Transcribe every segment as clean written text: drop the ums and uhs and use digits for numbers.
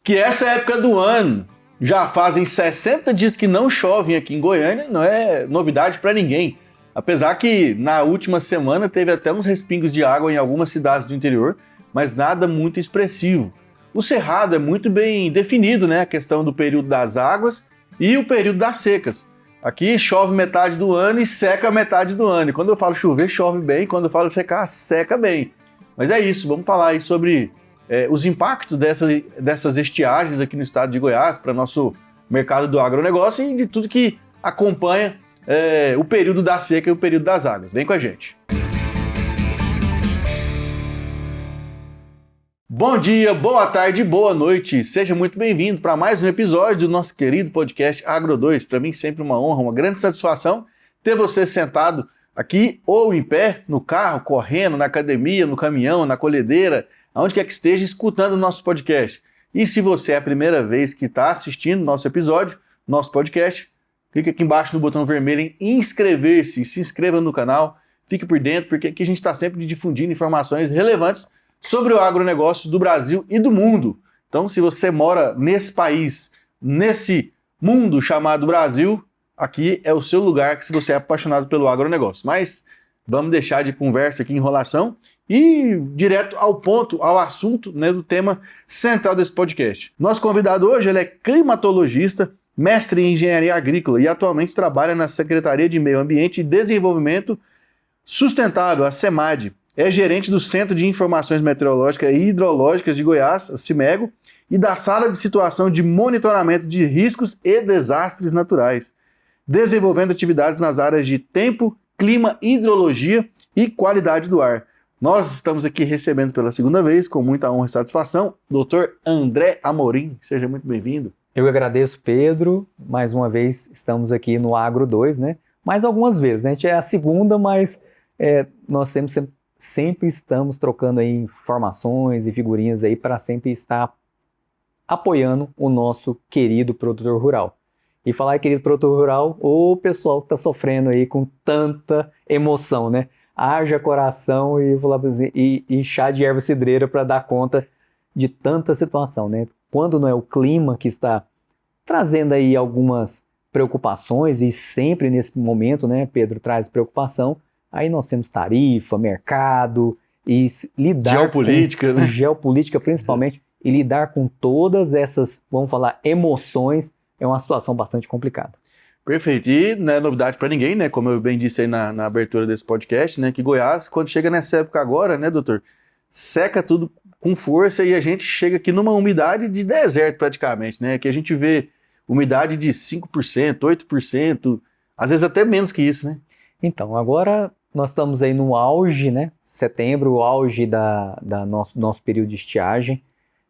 Que essa época do ano já fazem 60 dias que não chovem aqui em Goiânia, não é novidade para ninguém. Apesar que na última semana teve até uns respingos de água em algumas cidades do interior, mas nada muito expressivo. O cerrado é muito bem definido, né? A questão do período das águas e o período das secas. Aqui chove metade do ano e seca metade do ano. E quando eu falo chover, chove bem. Quando eu falo secar, seca bem. Mas é isso, vamos falar aí sobre os impactos dessas estiagens aqui no estado de Goiás para nosso mercado do agronegócio e de tudo que acompanha o período da seca e o período das águas. Vem com a gente. Bom dia, boa tarde, boa noite. Seja muito bem-vindo para mais um episódio do nosso querido podcast Agro 2. Para mim sempre uma honra, uma grande satisfação ter você sentado aqui ou em pé, no carro, correndo, na academia, no caminhão, na colhedeira, aonde quer que esteja escutando o nosso podcast. E se você é a primeira vez que está assistindo nosso episódio, nosso podcast, clique aqui embaixo no botão vermelho em inscrever-se, se inscreva no canal, fique por dentro, porque aqui a gente está sempre difundindo informações relevantes sobre o agronegócio do Brasil e do mundo. Então, se você mora nesse país, nesse mundo chamado Brasil, aqui é o seu lugar se você é apaixonado pelo agronegócio. Mas vamos deixar de conversa aqui, enrolação, e direto ao ponto, ao assunto, né, do tema central desse podcast. Nosso convidado hoje ele é climatologista, mestre em engenharia agrícola e atualmente trabalha na Secretaria de Meio Ambiente e Desenvolvimento Sustentável, a SEMAD. É gerente do Centro de Informações Meteorológicas e Hidrológicas de Goiás, a CIMEGO, e da Sala de Situação de Monitoramento de Riscos e Desastres Naturais, desenvolvendo atividades nas áreas de tempo, clima, hidrologia e qualidade do ar. Nós estamos aqui recebendo pela segunda vez, com muita honra e satisfação, o Dr. André Amorim. Seja muito bem-vindo. Eu agradeço, Pedro. Mais uma vez estamos aqui no Agro 2, né? Mais algumas vezes, né? A gente é a segunda, mas nós sempre estamos trocando aí informações e figurinhas aí para sempre estar apoiando o nosso querido produtor rural. E falar querido produtor rural, o pessoal que está sofrendo aí com tanta emoção, né? Haja coração e chá de erva cidreira para dar conta de tanta situação, né? Quando não é o clima que está trazendo aí algumas preocupações, e sempre nesse momento, né, Pedro, traz preocupação, aí nós temos tarifa, mercado e lidar geopolítica, né? Geopolítica principalmente, e lidar com todas essas, vamos falar, emoções, é uma situação bastante complicada. Perfeito. E não é novidade para ninguém, né? Como eu bem disse aí na abertura desse podcast, né? Que Goiás, quando chega nessa época agora, né, doutor? Seca tudo com força e a gente chega aqui numa umidade de deserto praticamente, né? Que a gente vê umidade de 5%, 8%, às vezes até menos que isso, né? Então, agora nós estamos aí no auge, né? Setembro, o auge da nosso período de estiagem.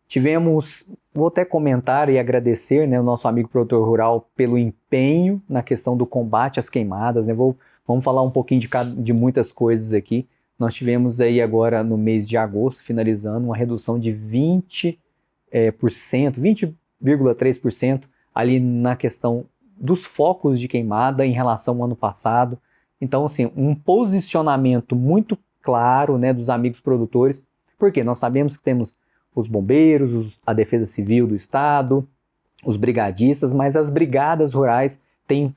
Tivemos, vou até comentar e agradecer, né, o nosso amigo produtor rural pelo empenho na questão do combate às queimadas, né? Vamos falar um pouquinho de muitas coisas aqui. Nós tivemos aí agora no mês de agosto, finalizando, uma redução de 20,3% ali na questão dos focos de queimada em relação ao ano passado. Então, assim, um posicionamento muito claro, né, dos amigos produtores, porque nós sabemos que temos os bombeiros, a Defesa Civil do Estado, os brigadistas, mas as brigadas rurais têm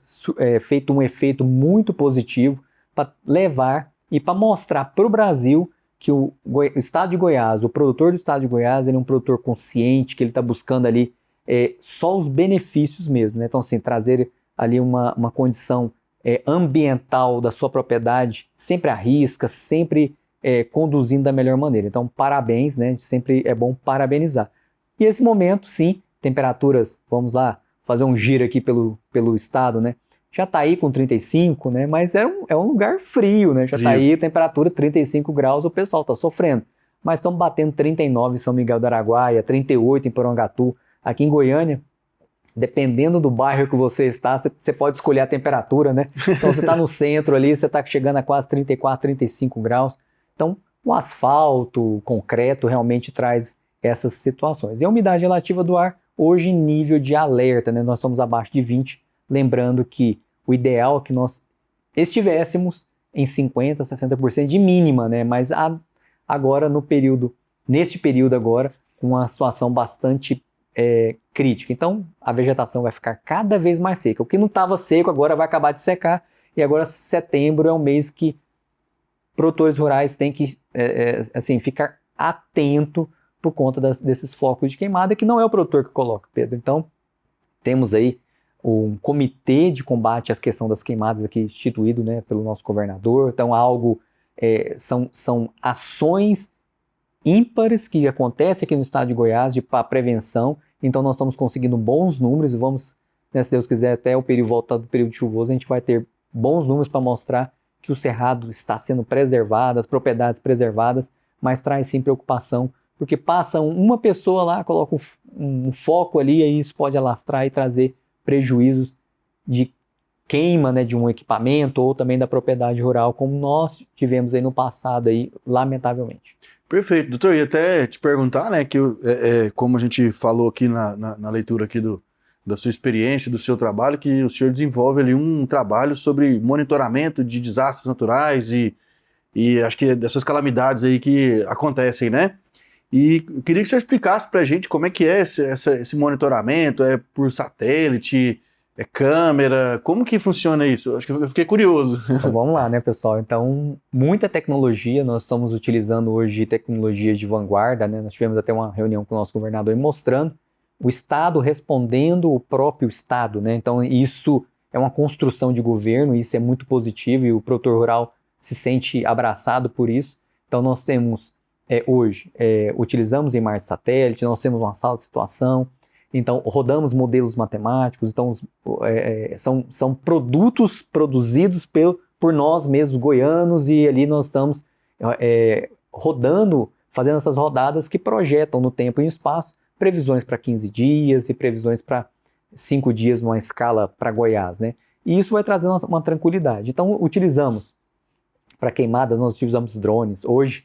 feito um efeito muito positivo para levar e para mostrar para o Brasil que o Estado de Goiás, o produtor do Estado de Goiás, ele é um produtor consciente, que ele está buscando ali só os benefícios mesmo, né? Então, assim, trazer ali uma condição ambiental da sua propriedade, sempre à risca, sempre conduzindo da melhor maneira. Então, parabéns, né? Sempre é bom parabenizar. E esse momento, sim, temperaturas, vamos lá, fazer um giro aqui pelo estado, né? Já está aí com 35, né? Mas é um lugar frio, né? Já está aí temperatura 35 graus, o pessoal está sofrendo. Mas estamos batendo 39 em São Miguel do Araguaia, 38 em Porangatu. Aqui em Goiânia, dependendo do bairro que você está, você pode escolher a temperatura, né? Então você está no centro ali, você está chegando a quase 34, 35 graus. Então, o asfalto, o concreto realmente traz essas situações. E a umidade relativa do ar, hoje em nível de alerta, né? Nós estamos abaixo de 20, lembrando que o ideal é que nós estivéssemos em 50%, 60% de mínima, né? Mas agora, neste período agora, com uma situação bastante crítica. Então, a vegetação vai ficar cada vez mais seca. O que não estava seco agora vai acabar de secar, e agora setembro é um mês que produtores rurais têm que assim, ficar atento por conta desses focos de queimada, que não é o produtor que coloca, Pedro. Então, temos aí um comitê de combate à questão das queimadas aqui instituído, né, pelo nosso governador. Então, são ações ímpares que acontecem aqui no estado de Goiás para prevenção. Então, nós estamos conseguindo bons números e vamos, né, se Deus quiser, até o período voltar do período chuvoso, a gente vai ter bons números para mostrar que o cerrado está sendo preservado, as propriedades preservadas, mas traz sim preocupação, porque passa uma pessoa lá, coloca um foco ali, e isso pode alastrar e trazer prejuízos de queima, né, de um equipamento ou também da propriedade rural, como nós tivemos aí no passado, aí, lamentavelmente. Perfeito. Doutor, eu ia até te perguntar, né, que como a gente falou aqui na leitura aqui da sua experiência, do seu trabalho, que o senhor desenvolve ali um trabalho sobre monitoramento de desastres naturais e acho que dessas calamidades aí que acontecem, né? E eu queria que o senhor explicasse pra gente como é que é esse monitoramento, é por satélite, é câmera, como que funciona isso? Acho que eu fiquei curioso. Então vamos lá, né, pessoal? Então, muita tecnologia, nós estamos utilizando hoje tecnologias de vanguarda, né? Nós tivemos até uma reunião com o nosso governador mostrando o Estado respondendo o próprio Estado, né? Então, isso é uma construção de governo, isso é muito positivo e o produtor rural se sente abraçado por isso. Então, nós temos hoje, utilizamos imagens de satélite, nós temos uma sala de situação, então rodamos modelos matemáticos, então são produtos produzidos por nós mesmos, goianos, e ali nós estamos rodando, fazendo essas rodadas que projetam no tempo e no espaço previsões para 15 dias e previsões para 5 dias numa escala para Goiás, né? E isso vai trazer uma tranquilidade. Então, utilizamos para queimadas, nós utilizamos drones. Hoje,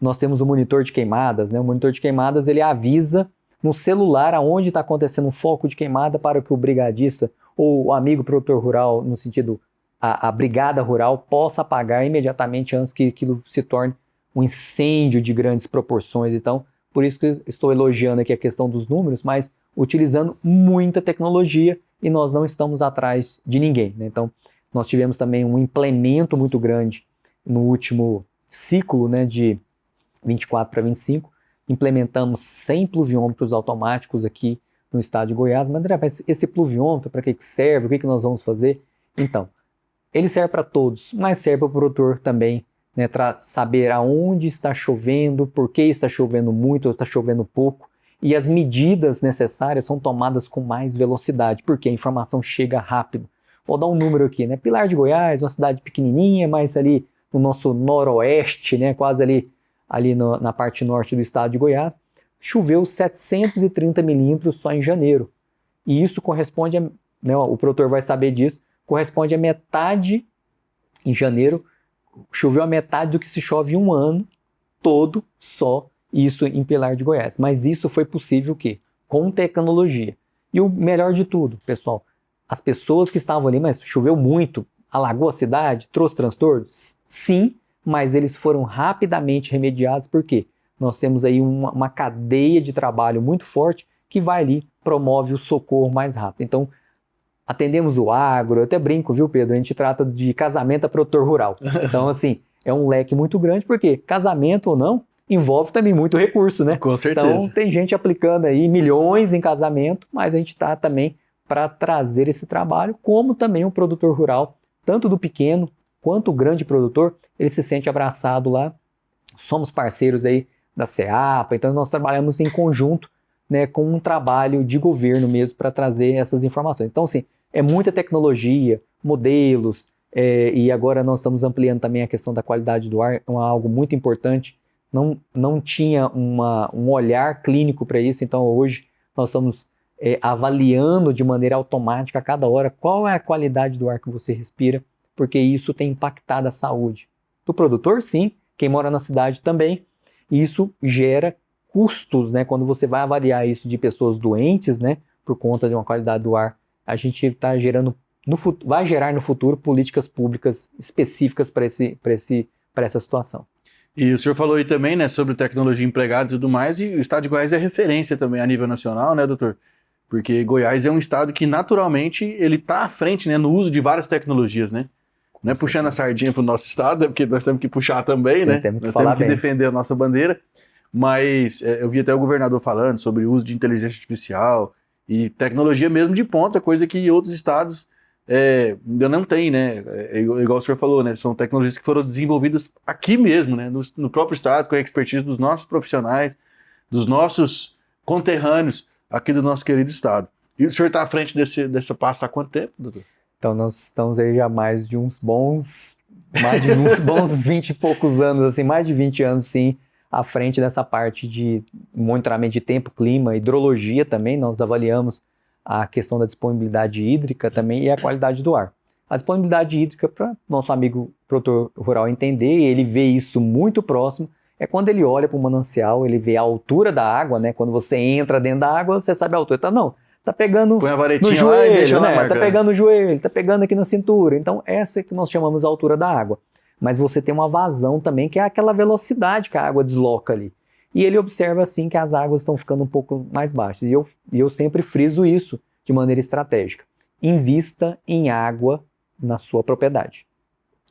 nós temos o monitor de queimadas, né? O monitor de queimadas, ele avisa no celular aonde está acontecendo um foco de queimada para que o brigadista ou o amigo produtor rural, no sentido, a brigada rural, possa apagar imediatamente antes que aquilo se torne um incêndio de grandes proporções. Então, por isso que eu estou elogiando aqui a questão dos números, mas utilizando muita tecnologia e nós não estamos atrás de ninguém, né? Então, nós tivemos também um implemento muito grande no último ciclo, né, de 24 para 25, implementamos 100 pluviômetros automáticos aqui no estado de Goiás. Mas, André, esse pluviômetro, para que serve? O que nós vamos fazer? Então, ele serve para todos, mas serve para o produtor também, né, para saber aonde está chovendo, por que está chovendo muito ou está chovendo pouco, e as medidas necessárias são tomadas com mais velocidade, porque a informação chega rápido. Vou dar um número aqui, né? Pilar de Goiás, uma cidade pequenininha, mas ali no nosso noroeste, né, quase ali na parte norte do estado de Goiás, choveu 730 milímetros só em janeiro. E isso corresponde né, o produtor vai saber disso, corresponde a metade em janeiro. Choveu a metade do que se chove um ano todo só, isso em Pilar de Goiás. Mas isso foi possível o quê? Com tecnologia. E o melhor de tudo, pessoal, as pessoas que estavam ali, mas choveu muito, alagou a cidade, trouxe transtornos? Sim, mas eles foram rapidamente remediados, porque nós temos aí uma cadeia de trabalho muito forte que vai ali, promove o socorro mais rápido. Então, atendemos o agro, eu até brinco, viu, Pedro? A gente trata de casamento a produtor rural. Então, assim, é um leque muito grande, porque casamento ou não, envolve também muito recurso, né? Com certeza. Então, tem gente aplicando aí milhões em casamento, mas a gente está também para trazer esse trabalho, como também o produtor rural, tanto do pequeno quanto o grande produtor, ele se sente abraçado lá. Somos parceiros aí da CEAPA, então nós trabalhamos em conjunto, né, com um trabalho de governo mesmo para trazer essas informações. Então, assim, é muita tecnologia, modelos, e agora nós estamos ampliando também a questão da qualidade do ar, é algo muito importante. Não tinha um olhar clínico para isso, então hoje nós estamos avaliando de maneira automática a cada hora qual é a qualidade do ar que você respira, porque isso tem impactado a saúde do produtor, sim, quem mora na cidade também, e isso gera custos, né? Quando você vai avaliar isso de pessoas doentes, né, por conta de uma qualidade do ar, a gente está gerando, vai gerar no futuro políticas públicas específicas para essa situação. E o senhor falou aí também, né, sobre tecnologia empregada e tudo mais, e o estado de Goiás é referência também a nível nacional, né, doutor? Porque Goiás é um estado que naturalmente ele está à frente, né, no uso de várias tecnologias, né? Não é puxando a sardinha para o nosso estado, é porque nós temos que puxar também, Sim, né? temos que Nós falar temos que bem. defender a nossa bandeira, mas eu vi até o governador falando sobre o uso de inteligência artificial e tecnologia mesmo de ponta, coisa que outros estados ainda não têm, né? Igual o senhor falou, né? São tecnologias que foram desenvolvidas aqui mesmo, né? No próprio estado, com a expertise dos nossos profissionais, dos nossos conterrâneos aqui do nosso querido estado. E o senhor está à frente dessa pasta há quanto tempo, doutor? Então nós estamos aí já mais de uns bons 20 e poucos anos, assim, mais de 20 anos, sim, à frente dessa parte de monitoramento de tempo, clima, hidrologia também. Nós avaliamos a questão da disponibilidade hídrica também e a qualidade do ar. A disponibilidade hídrica, para nosso amigo produtor rural entender, e ele vê isso muito próximo, é quando ele olha para o manancial, ele vê a altura da água, né? Quando você entra dentro da água, você sabe a altura. Então, não, tá pegando Põe a no varetinha lá e deixa joelho, lá né? Tá marcando. pegando no joelho, tá pegando aqui na cintura. Então, essa é que nós chamamos a altura da água. Mas você tem uma vazão também, que é aquela velocidade que a água desloca ali. E ele observa, assim, que as águas estão ficando um pouco mais baixas. E eu sempre friso isso de maneira estratégica. Invista em água na sua propriedade.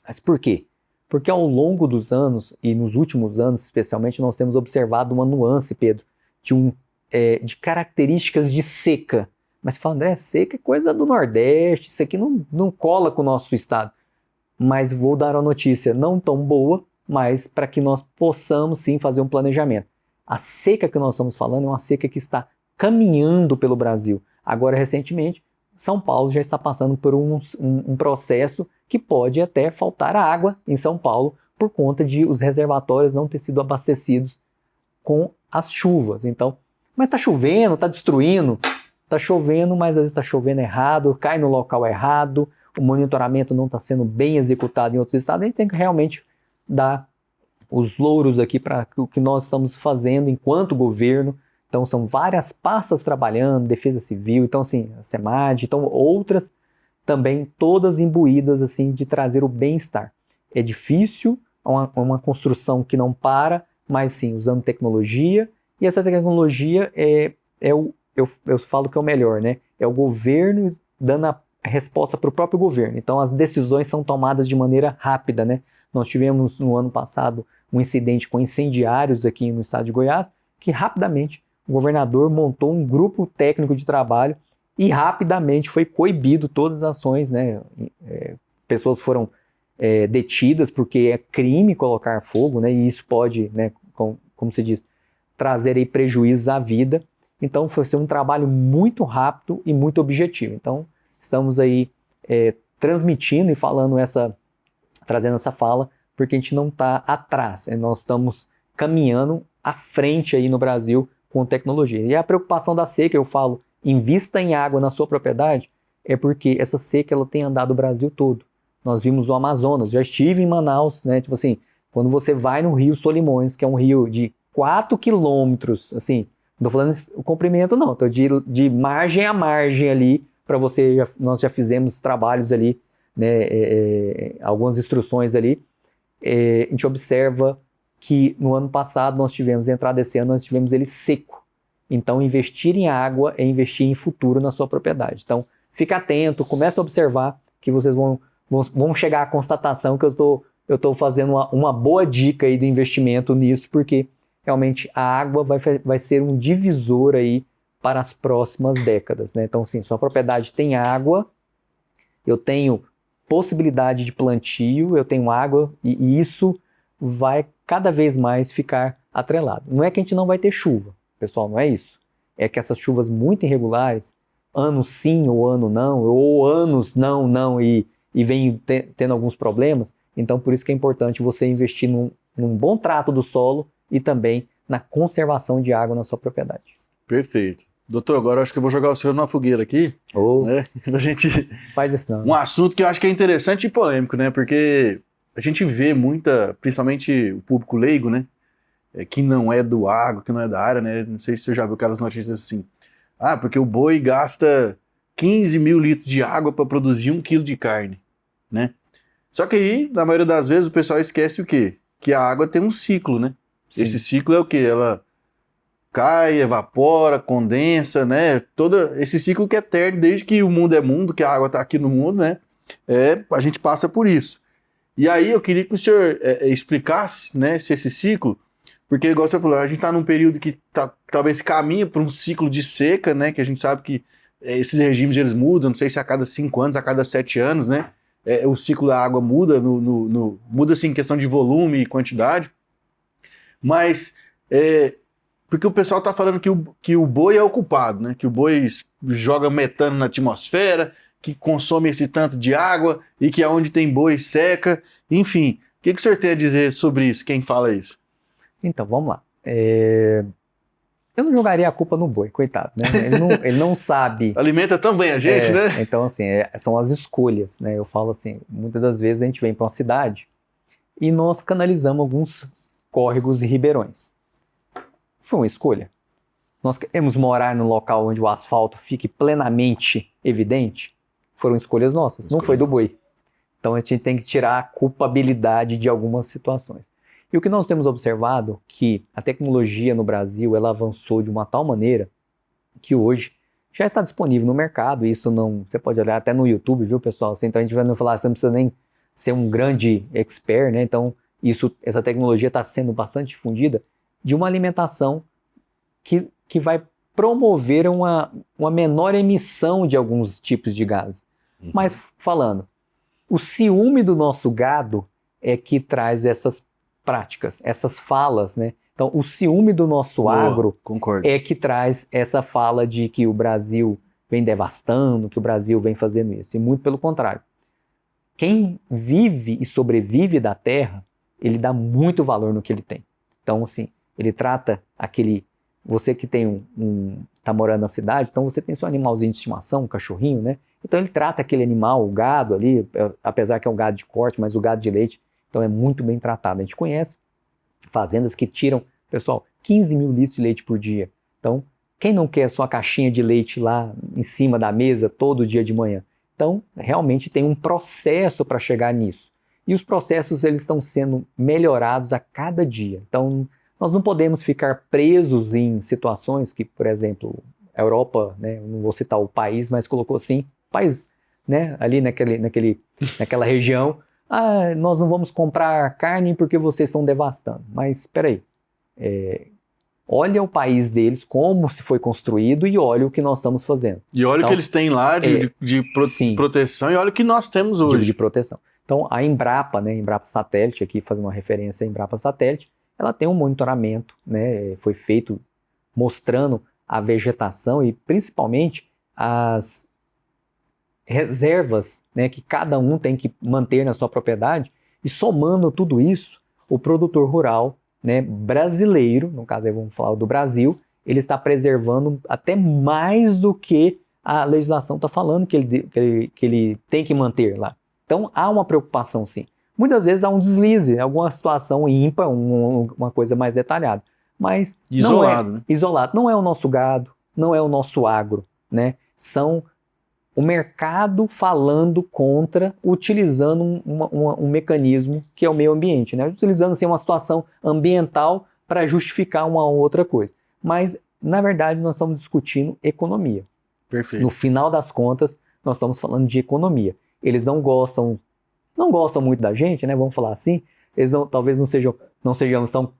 Mas por quê? Porque ao longo dos anos, e nos últimos anos especialmente, nós temos observado uma nuance, Pedro, de características de seca. Mas você fala, André, seca é coisa do Nordeste, isso aqui não cola com o nosso estado. Mas vou dar uma notícia não tão boa, mas para que nós possamos sim fazer um planejamento. A seca que nós estamos falando é uma seca que está caminhando pelo Brasil. Agora, recentemente, São Paulo já está passando por um processo que pode até faltar água em São Paulo por conta de os reservatórios não ter sido abastecidos com as chuvas. Então, mas está chovendo, está destruindo, está chovendo, mas às vezes está chovendo errado, cai no local errado, o monitoramento não está sendo bem executado em outros estados. A gente tem que realmente dar os louros aqui para o que nós estamos fazendo enquanto governo. Então, são várias pastas trabalhando, Defesa Civil, então, assim, a SEMAD, então, outras também, todas imbuídas, assim, de trazer o bem-estar. É difícil, uma construção que não para, mas, sim, usando tecnologia, e essa tecnologia eu falo que é o melhor, né? É o governo dando a resposta para o próprio governo. Então, as decisões são tomadas de maneira rápida, né? Nós tivemos, no ano passado, um incidente com incendiários aqui no estado de Goiás, que rapidamente o governador montou um grupo técnico de trabalho e rapidamente foi coibido todas as ações, né? Pessoas foram detidas porque é crime colocar fogo, né? E isso pode, né, como se diz, trazer aí prejuízos à vida. Então foi ser um trabalho muito rápido e muito objetivo. Então estamos aí transmitindo e trazendo essa fala, porque a gente não está atrás, nós estamos caminhando à frente aí no Brasil com tecnologia. E a preocupação da seca, eu falo, invista em água na sua propriedade, é porque essa seca ela tem andado o Brasil todo. Nós vimos o Amazonas, já estive em Manaus, né? Tipo assim, quando você vai no Rio Solimões, que é um rio de 4 quilômetros, assim, não estou falando o comprimento não, estou de margem a margem ali, para você, nós já fizemos trabalhos ali, né, algumas instruções ali, a gente observa que no ano passado nós tivemos, entrada desse ano, nós tivemos ele seco. Então, investir em água é investir em futuro na sua propriedade. Então, fica atento, começa a observar que vocês vão chegar à constatação que eu estou fazendo uma boa dica aí do investimento nisso, porque realmente a água vai ser um divisor aí para as próximas décadas, né? Então, sim, sua propriedade tem água, eu tenho possibilidade de plantio, eu tenho água e isso vai cada vez mais ficar atrelado. Não é que a gente não vai ter chuva, pessoal, não é isso. É que essas chuvas muito irregulares, ano sim ou ano não, ou anos não e vem tendo alguns problemas. Então, por isso que é importante você investir num bom trato do solo e também na conservação de água na sua propriedade. Perfeito. Doutor, agora eu acho que eu vou jogar o senhor numa fogueira aqui, né? A gente... Faz isso não. Um assunto que eu acho que é interessante e polêmico, né? Porque a gente vê principalmente o público leigo, né? Que não é do agro, que não é da área, né? Não sei se você já viu aquelas notícias assim. Ah, porque o boi gasta 15 mil litros de água para produzir 1 quilo de carne, né? Só que aí, na maioria das vezes, o pessoal esquece o quê? que a água tem um ciclo, né? Sim. Esse ciclo é o quê? Ela cai, evapora, condensa, né? Todo esse ciclo que é eterno, desde que o mundo é mundo, que a água está aqui no mundo, né? A gente passa por isso. E aí eu queria que o senhor explicasse, né, se esse ciclo, porque igual você falou, a gente está num período que talvez caminha para um ciclo de seca, né? Que a gente sabe que esses regimes eles mudam, não sei se a cada 5 anos, a cada 7 anos, né? O ciclo da água muda, muda assim em questão de volume e quantidade, mas porque o pessoal está falando que o boi é o culpado, né? Que o boi joga metano na atmosfera, que consome esse tanto de água e que aonde tem boi seca, enfim. O que o senhor tem a dizer sobre isso, quem fala isso? Então, vamos lá. Eu não jogaria a culpa no boi, coitado, né? Ele não sabe. Alimenta tão bem a gente, né? Então, assim, são as escolhas, né? Eu falo assim, muitas das vezes a gente vem para uma cidade e nós canalizamos alguns córregos e ribeirões. Foi uma escolha. Nós queremos morar num local onde o asfalto fique plenamente evidente. Foram escolhas nossas, não foi do boi. Então a gente tem que tirar a culpabilidade de algumas situações. E o que nós temos observado que a tecnologia no Brasil ela avançou de uma tal maneira que hoje já está disponível no mercado. Isso não, você pode olhar até no YouTube, viu, pessoal? Então a gente vai não falar, você não precisa nem ser um grande expert, né? Então essa tecnologia está sendo bastante difundida de uma alimentação que vai promover uma menor emissão de alguns tipos de gases. Mas falando, o ciúme do nosso gado é que traz essas práticas, essas falas, né? Então, o ciúme do nosso agro é que traz essa fala de que o Brasil vem devastando, que o Brasil vem fazendo isso. E muito pelo contrário. Quem vive e sobrevive da terra, ele dá muito valor no que ele tem. Então, assim, ele trata você que tá morando na cidade, então você tem seu animalzinho de estimação, um cachorrinho, né? Então ele trata aquele animal, o gado ali, apesar que é um gado de corte, mas o gado de leite, então é muito bem tratado. A gente conhece fazendas que tiram, pessoal, 15 mil litros de leite por dia. Então, quem não quer sua caixinha de leite lá em cima da mesa todo dia de manhã? Então, realmente tem um processo para chegar nisso. E os processos eles estão sendo melhorados a cada dia. Então, nós não podemos ficar presos em situações que, por exemplo, a Europa, né, não vou citar o país, mas colocou assim, país, né, ali naquela região, nós não vamos comprar carne porque vocês estão devastando. Mas espera aí, olha o país deles, como se foi construído e olha o que nós estamos fazendo. E olha o que eles têm lá de proteção e olha o que nós temos hoje. De proteção. Então a Embrapa, né, Embrapa Satélite, aqui fazendo uma referência à Embrapa Satélite, ela tem um monitoramento, né, foi feito mostrando a vegetação e principalmente as reservas, né, que cada um tem que manter na sua propriedade, e somando tudo isso, o produtor rural, né, brasileiro, no caso aí vamos falar do Brasil, ele está preservando até mais do que a legislação está falando que ele tem que manter lá. Então há uma preocupação sim. Muitas vezes há um deslize, alguma situação ímpar, uma coisa mais detalhada. Mas isolado, né? Isolado. Não é o nosso gado, não é o nosso agro, né? São o mercado falando contra, utilizando um mecanismo que é o meio ambiente, né? Utilizando assim, uma situação ambiental para justificar uma outra coisa. Mas, na verdade, nós estamos discutindo economia. Perfeito. No final das contas, nós estamos falando de economia. Eles não gostam muito da gente, né? Vamos falar assim. Eles talvez não sejamos tão...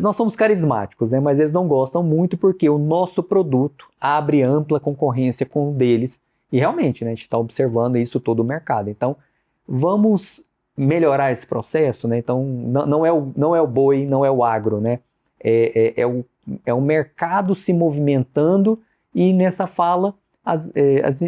Nós somos carismáticos, né? Mas eles não gostam muito porque o nosso produto abre ampla concorrência com o deles. E realmente, né, a gente está observando isso todo o mercado. Então, vamos melhorar esse processo, né? Então, não é o boi, não é o agro, né? É o mercado se movimentando e nessa fala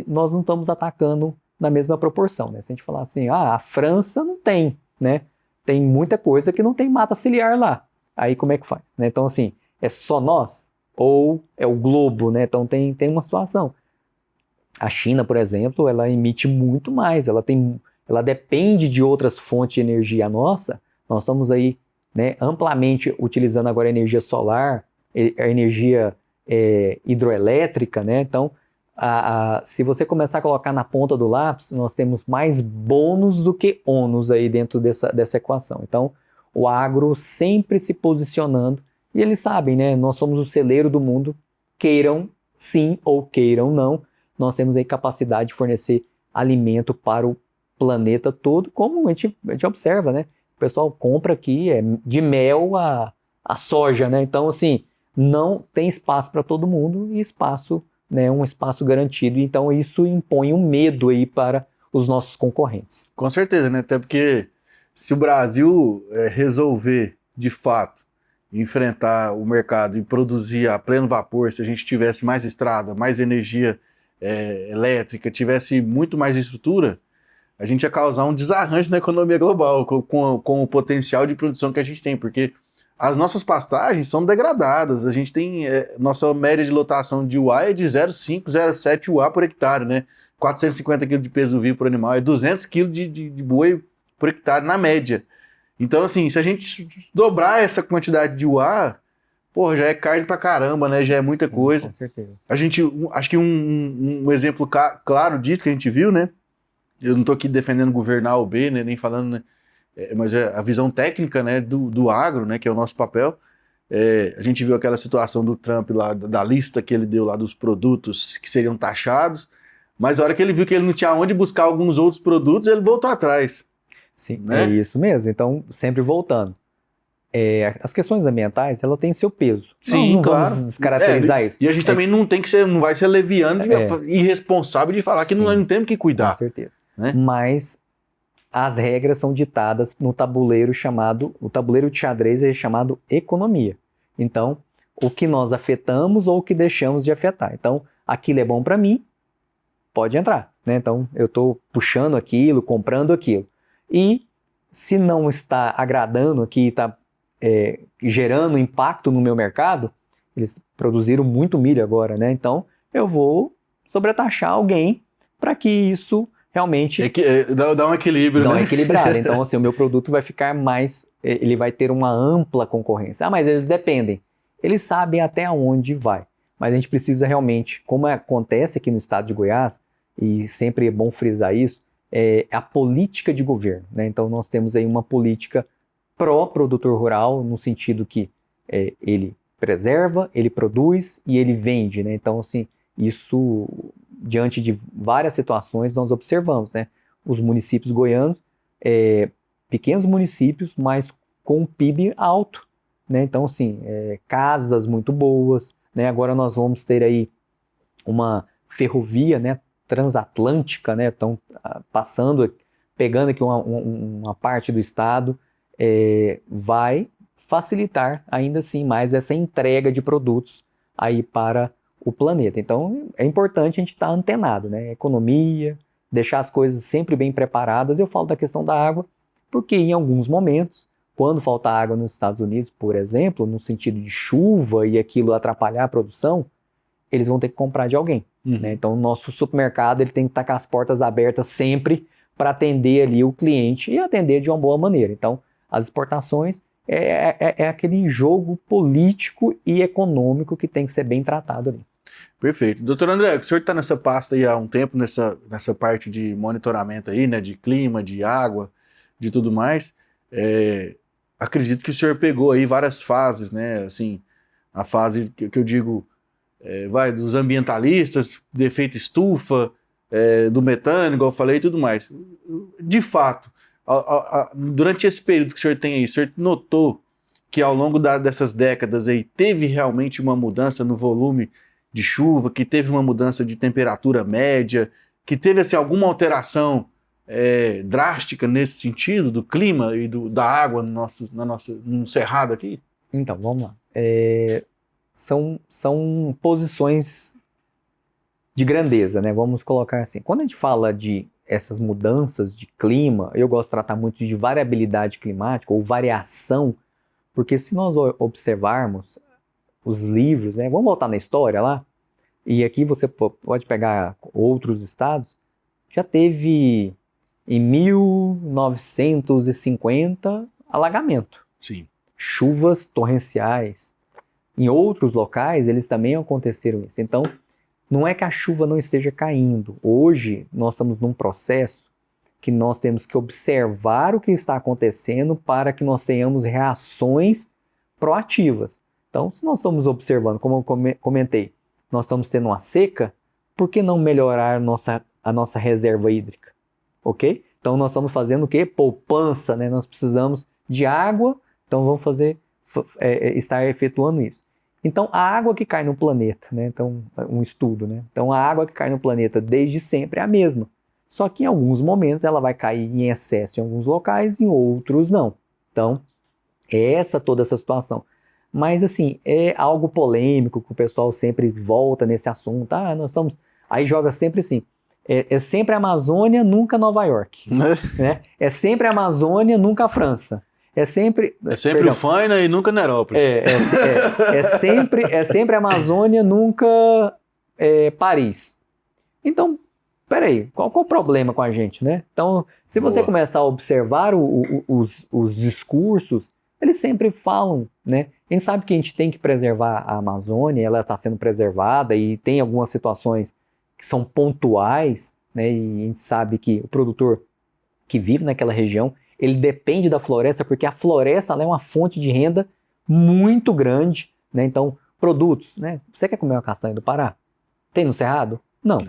nós não estamos atacando na mesma proporção, né? Se a gente falar assim, a França não tem, né? Tem muita coisa que não tem mata ciliar lá. Aí como é que faz? Né? Então, assim, é só nós? Ou é o globo, né? Então tem uma situação. A China, por exemplo, ela emite muito mais, ela depende de outras fontes de energia. Nós estamos aí, né, amplamente utilizando agora a energia solar, a energia hidroelétrica, né? Então, se você começar a colocar na ponta do lápis, nós temos mais bônus do que ônus aí dentro dessa equação. Então, o agro sempre se posicionando, e eles sabem, né? Nós somos o celeiro do mundo, queiram sim ou queiram não, nós temos aí capacidade de fornecer alimento para o planeta todo, como a gente observa, né? O pessoal compra aqui de mel a soja, né? Então, assim, não tem espaço para todo mundo e espaço, né, um espaço garantido. Então, isso impõe um medo aí para os nossos concorrentes. Com certeza, né? Até porque se o Brasil resolver, de fato, enfrentar o mercado e produzir a pleno vapor, se a gente tivesse mais estrada, mais energia elétrica, tivesse muito mais estrutura, a gente ia causar um desarranjo na economia global com o potencial de produção que a gente tem, porque as nossas pastagens são degradadas, a gente tem, nossa média de lotação de UA é de 0,5, 0,7 UA por hectare, né? 450 kg de peso vivo por animal, é 200 kg de boi por hectare na média. Então, assim, se a gente dobrar essa quantidade de UA, porra, já é carne pra caramba, né? Já é muita coisa. Com certeza. Acho que um exemplo claro disso que a gente viu, né? Eu não tô aqui defendendo governar A ou B, né? Nem falando, né? Mas é a visão técnica, né? Do agro, né? Que é o nosso papel. A gente viu aquela situação do Trump lá, da lista que ele deu lá dos produtos que seriam taxados, mas a hora que ele viu que ele não tinha onde buscar alguns outros produtos, ele voltou atrás. Sim, né? É isso mesmo. Então, sempre voltando. As questões ambientais, ela tem seu peso. Sim, não claro. vamos descaracterizar isso. E a gente também não vai ser leviano, irresponsável de falar que não temos que cuidar. Com certeza. Né? Mas as regras são ditadas no tabuleiro o tabuleiro de xadrez é chamado economia. Então, o que nós afetamos ou o que deixamos de afetar. Então, aquilo é bom para mim, pode entrar. Né? Então, eu estou puxando aquilo, comprando aquilo. E se não está agradando aqui, está gerando impacto no meu mercado, eles produziram muito milho agora, né? Então, eu vou sobretaxar alguém para que isso realmente dá um equilíbrio, dá né? uma equilibrada. Então, assim, o meu produto vai ficar mais, ele vai ter uma ampla concorrência. Mas eles dependem. Eles sabem até onde vai. Mas a gente precisa realmente, como acontece aqui no estado de Goiás, e sempre é bom frisar isso, a política de governo, né? Então, nós temos aí uma política pró-produtor rural, no sentido que ele preserva, ele produz e ele vende, né? Então, assim, isso, diante de várias situações, nós observamos, né? Os municípios goianos, pequenos municípios, mas com um PIB alto, né? Então, assim, casas muito boas, né? Agora nós vamos ter aí uma ferrovia, né, transatlântica, né? Estão pegando aqui uma parte do estado, vai facilitar ainda assim mais essa entrega de produtos aí para o planeta. Então é importante a gente estar antenado, né? Economia, deixar as coisas sempre bem preparadas. Eu falo da questão da água, porque em alguns momentos, quando falta água nos Estados Unidos, por exemplo, no sentido de chuva e aquilo atrapalhar a produção, eles vão ter que comprar de alguém. Né? Então o nosso supermercado ele tem que estar com as portas abertas sempre para atender ali o cliente e atender de uma boa maneira. Então as exportações é aquele jogo político e econômico que tem que ser bem tratado ali. Perfeito. Doutor André, o senhor está nessa pasta aí há um tempo, nessa parte de monitoramento aí, né, de clima, de água, de tudo mais. Acredito que o senhor pegou aí várias fases, né, assim, a fase que eu digo, dos ambientalistas, do efeito estufa, do metano, igual eu falei, e tudo mais. De fato, durante esse período que o senhor tem aí, o senhor notou que ao longo dessas décadas aí teve realmente uma mudança no volume de chuva, que teve uma mudança de temperatura média, que teve assim, alguma alteração drástica nesse sentido do clima e da água no cerrado aqui? Então, vamos lá. São posições de grandeza, né? Vamos colocar assim. Quando a gente fala de essas mudanças de clima, eu gosto de tratar muito de variabilidade climática ou variação, porque se nós observarmos os livros, né? Vamos voltar na história lá, e aqui você pode pegar outros estados, já teve em 1950 alagamento. Sim. Chuvas torrenciais. Em outros locais, eles também aconteceram isso. Então, não é que a chuva não esteja caindo. Hoje, nós estamos num processo que nós temos que observar o que está acontecendo para que nós tenhamos reações proativas. Então, se nós estamos observando, como eu comentei, nós estamos tendo uma seca, por que não melhorar a nossa reserva hídrica? Ok? Então, nós estamos fazendo o quê? Poupança, né? Nós precisamos de água, então vamos estar efetuando isso. Então, a água que cai no planeta, né? Então, um estudo, né? Então, a água que cai no planeta desde sempre é a mesma. Só que em alguns momentos ela vai cair em excesso em alguns locais, em outros não. Então, é toda essa situação. Mas, assim, é algo polêmico que o pessoal sempre volta nesse assunto. Ah, nós estamos... Aí joga sempre assim. É sempre a Amazônia, nunca Nova York. Né? É sempre a Amazônia, nunca a França. É sempre o Faina e nunca Nerópolis. É sempre a Amazônia, nunca Paris. Então, peraí, qual é o problema com a gente, né? Então, se você começar a observar os discursos, eles sempre falam, né? A gente sabe que a gente tem que preservar a Amazônia, ela está sendo preservada e tem algumas situações que são pontuais, né? E a gente sabe que o produtor que vive naquela região, ele depende da floresta, porque a floresta ela é uma fonte de renda muito grande, né? Então, produtos, né? Você quer comer uma castanha do Pará? Tem no Cerrado? Não.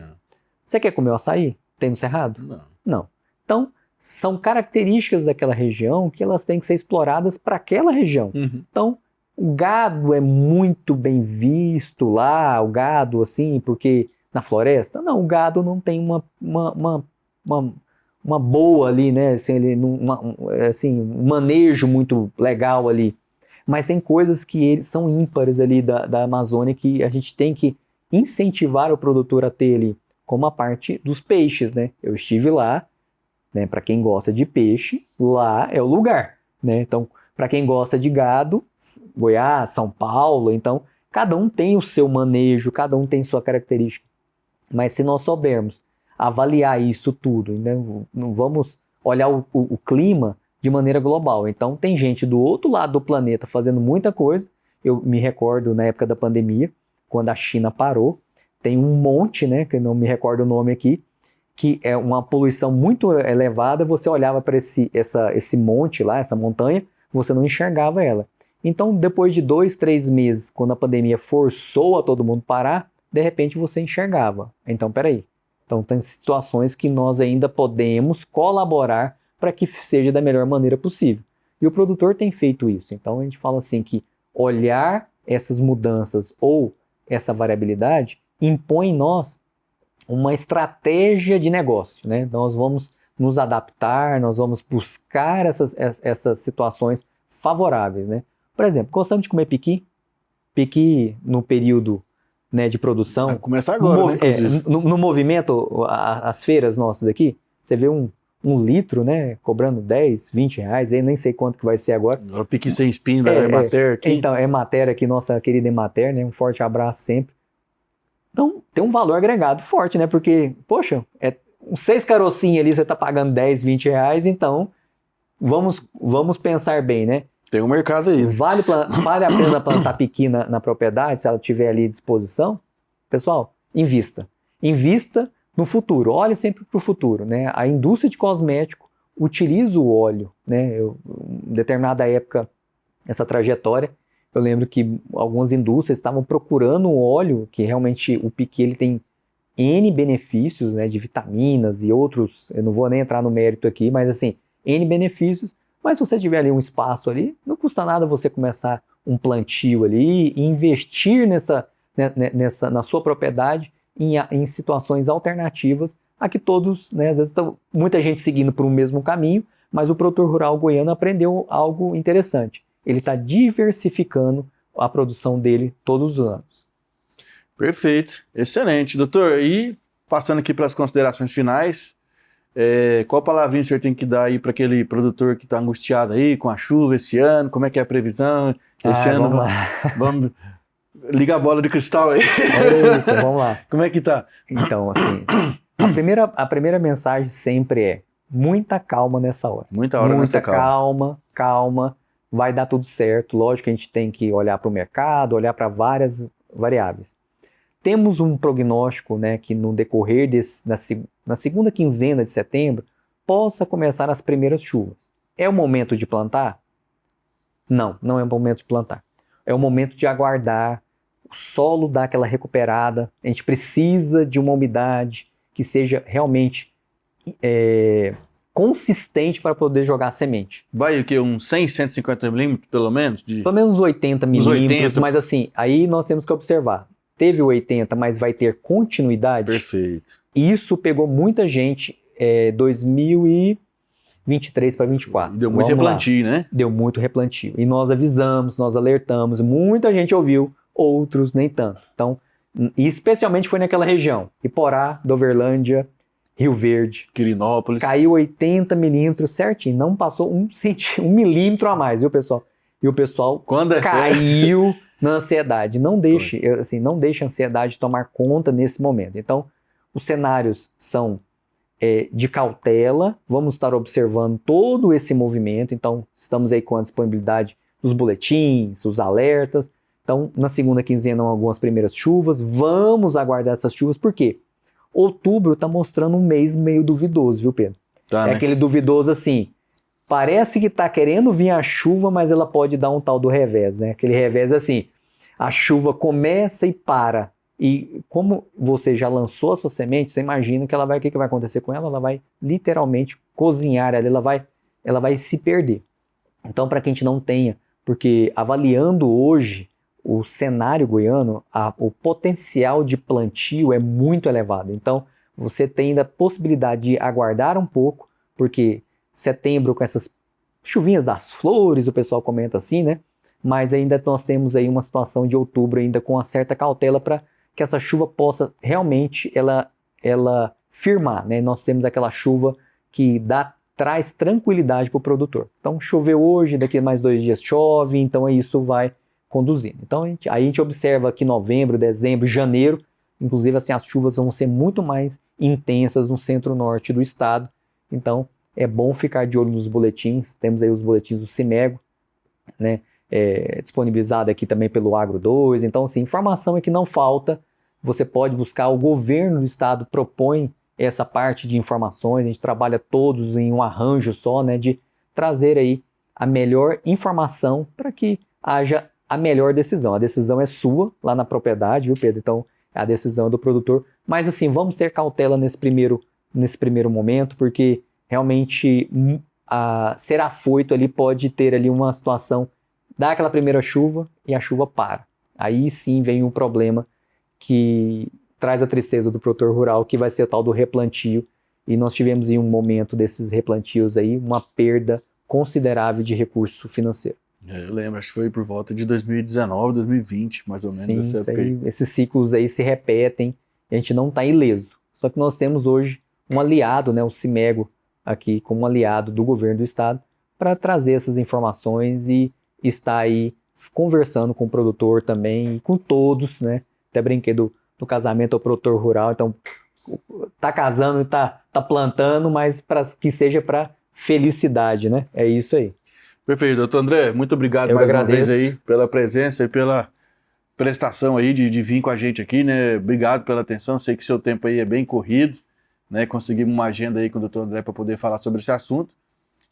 Você quer comer o açaí? Tem no Cerrado? Não. Então, são características daquela região que elas têm que ser exploradas para aquela região. Então, o gado é muito bem visto lá, o gado, assim, porque na floresta? Não, o gado não tem uma boa ali, né? Assim, um manejo muito legal ali. Mas tem coisas que eles são ímpares ali da Amazônia que a gente tem que incentivar o produtor a ter ali, como a parte dos peixes, né? Eu estive lá, né? Para quem gosta de peixe, lá é o lugar, né? Então, para quem gosta de gado, Goiás, São Paulo, então, cada um tem o seu manejo, cada um tem sua característica. Mas se nós soubermos avaliar isso tudo, né? Não vamos olhar o clima de maneira global. Então, tem gente do outro lado do planeta fazendo muita coisa. Eu me recordo na época da pandemia, quando a China parou, tem um monte, né, que eu não me recordo o nome aqui, que é uma poluição muito elevada, você olhava para esse monte lá, essa montanha, você não enxergava ela. Então, depois de 2, 3 meses, quando a pandemia forçou a todo mundo parar, de repente você enxergava. Então, peraí. Então, tem situações que nós ainda podemos colaborar para que seja da melhor maneira possível. E o produtor tem feito isso. Então, a gente fala assim que olhar essas mudanças ou essa variabilidade impõe em nós uma estratégia de negócio, né? Nós vamos nos adaptar, nós vamos buscar essas situações favoráveis, né? Por exemplo, gostamos de comer piqui? Piqui no período, né, de produção. Vai começar agora, né, no movimento, as feiras nossas aqui, você vê um litro, né, cobrando 10, 20 reais, eu nem sei quanto que vai ser agora. O piqui sem espinho da Emater aqui. Então, Emater aqui, nossa querida Emater, né, um forte abraço sempre. Então, tem um valor agregado forte, né? Porque, poxa, uns 6 carocinhos ali, você tá pagando 10, 20 reais, então vamos pensar bem, né? Tem um mercado aí. Vale a pena plantar piqui na propriedade, se ela tiver ali à disposição? Pessoal, invista. Invista no futuro, olhe sempre para o futuro, né? A indústria de cosmético utiliza o óleo, né? Em determinada época, essa trajetória, eu lembro que algumas indústrias estavam procurando um óleo, que realmente o piqui ele tem N benefícios, né, de vitaminas e outros, eu não vou nem entrar no mérito aqui, mas assim, N benefícios, mas se você tiver ali um espaço ali, não custa nada você começar um plantio ali e investir na sua propriedade em situações alternativas a que todos, né, às vezes muita gente seguindo por um mesmo caminho, mas o produtor rural goiano aprendeu algo interessante. Ele está diversificando a produção dele todos os anos. Perfeito, excelente. Doutor, e passando aqui para as considerações finais, qual palavrinha o senhor tem que dar aí para aquele produtor que está angustiado aí com a chuva esse ano? Como é que é a previsão? Esse ano vamos ligar a bola de cristal aí. Eita, vamos lá. Como é que tá? Então, assim, a primeira mensagem sempre é muita calma nessa hora. Muita calma. Vai dar tudo certo. Lógico que a gente tem que olhar para o mercado, olhar para várias variáveis. Temos um prognóstico, né, que no decorrer na segunda quinzena de setembro, possa começar as primeiras chuvas. É o momento de plantar? Não, não é o momento de plantar. É o momento de aguardar o solo dar aquela recuperada. A gente precisa de uma umidade que seja realmente consistente para poder jogar a semente. Vai o quê? Uns 100, 150 milímetros, pelo menos? Pelo menos 80 milímetros, 80. Mas assim, aí nós temos que observar. Teve 80, mas vai ter continuidade? Perfeito. Isso pegou muita gente 2023 para 2024. Deu muito replantio, né? Deu muito replantio. E nós avisamos, nós alertamos, muita gente ouviu, outros nem tanto. Então, e especialmente foi naquela região, Iporá, Doverlândia, Rio Verde. Quirinópolis. Caiu 80 milímetros certinho, não passou um milímetro a mais, viu, pessoal? E o pessoal caiu na ansiedade. Não deixe a ansiedade tomar conta nesse momento. Então, os cenários são de cautela, vamos estar observando todo esse movimento, então estamos aí com a disponibilidade dos boletins, os alertas. Então, na segunda quinzena, algumas primeiras chuvas, vamos aguardar essas chuvas, por quê? Outubro está mostrando um mês meio duvidoso, viu, Pedro? Tá, né? Aquele duvidoso assim, parece que está querendo vir a chuva, mas ela pode dar um tal do revés, né? Aquele revés assim, a chuva começa e para. E como você já lançou a sua semente, você imagina que o que vai acontecer com ela? Ela vai literalmente cozinhar ali, ela vai se perder. Então, para que a gente não tenha, porque avaliando hoje o cenário goiano, o potencial de plantio é muito elevado. Então, você tem ainda a possibilidade de aguardar um pouco, porque setembro com essas chuvinhas das flores, o pessoal comenta assim, né? Mas ainda nós temos aí uma situação de outubro ainda com uma certa cautela para que essa chuva possa realmente ela firmar, né? Nós temos aquela chuva que traz tranquilidade para o produtor. Então, choveu hoje, daqui a mais 2 dias chove, então isso vai conduzindo. Então, aí a gente observa que novembro, dezembro, janeiro, inclusive assim, as chuvas vão ser muito mais intensas no centro-norte do estado. Então, é bom ficar de olho nos boletins. Temos aí os boletins do CIMEGO, né? Disponibilizado aqui também pelo Agro 2. Então, assim, informação é que não falta. Você pode buscar, o governo do estado propõe essa parte de informações, a gente trabalha todos em um arranjo só, né, de trazer aí a melhor informação para que haja a melhor decisão. A decisão é sua, lá na propriedade, viu, Pedro? Então, a decisão é do produtor. Mas, assim, vamos ter cautela nesse primeiro momento, porque realmente ser afoito ali pode ter ali uma situação, dá aquela primeira chuva e a chuva para. Aí sim vem um problema que traz a tristeza do produtor rural, que vai ser o tal do replantio. E nós tivemos em um momento desses replantios aí uma perda considerável de recurso financeiro. Eu lembro, acho que foi por volta de 2019, 2020, mais ou menos. Sim, esses ciclos aí se repetem e a gente não está ileso. Só que nós temos hoje um aliado, né, o CIMEGO, aqui como aliado do governo do estado, para trazer essas informações e estar aí conversando com o produtor também e com todos, né? Até brinquei do casamento ao produtor rural, então tá casando e tá plantando, mas que seja para felicidade, né? É isso aí. Perfeito, doutor André, muito obrigado mais uma vez aí pela presença e pela prestação aí de vir com a gente aqui, né? Obrigado pela atenção, sei que seu tempo aí é bem corrido, né? Conseguimos uma agenda aí com o doutor André para poder falar sobre esse assunto,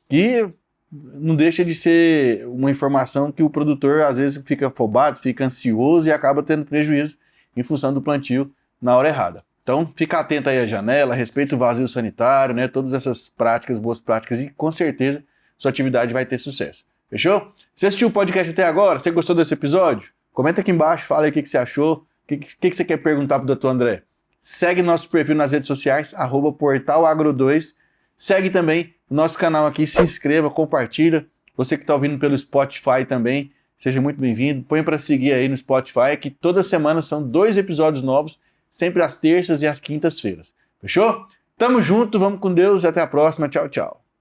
que não deixa de ser uma informação que o produtor às vezes fica afobado, fica ansioso e acaba tendo prejuízo em função do plantio na hora errada. Então, fica atento aí à janela, respeita o vazio sanitário, né? Todas essas práticas, boas práticas, e com certeza sua atividade vai ter sucesso. Fechou? Você assistiu o podcast até agora? Você gostou desse episódio? Comenta aqui embaixo, fala aí o que você achou, o que você quer perguntar pro Dr. André. Segue nosso perfil nas redes sociais, @portalagro2. Segue também o nosso canal aqui, se inscreva, compartilha. Você que está ouvindo pelo Spotify também, seja muito bem-vindo. Põe para seguir aí no Spotify, que toda semana são 2 episódios novos, sempre às terças e às quintas-feiras. Fechou? Tamo junto, vamos com Deus e até a próxima. Tchau, tchau.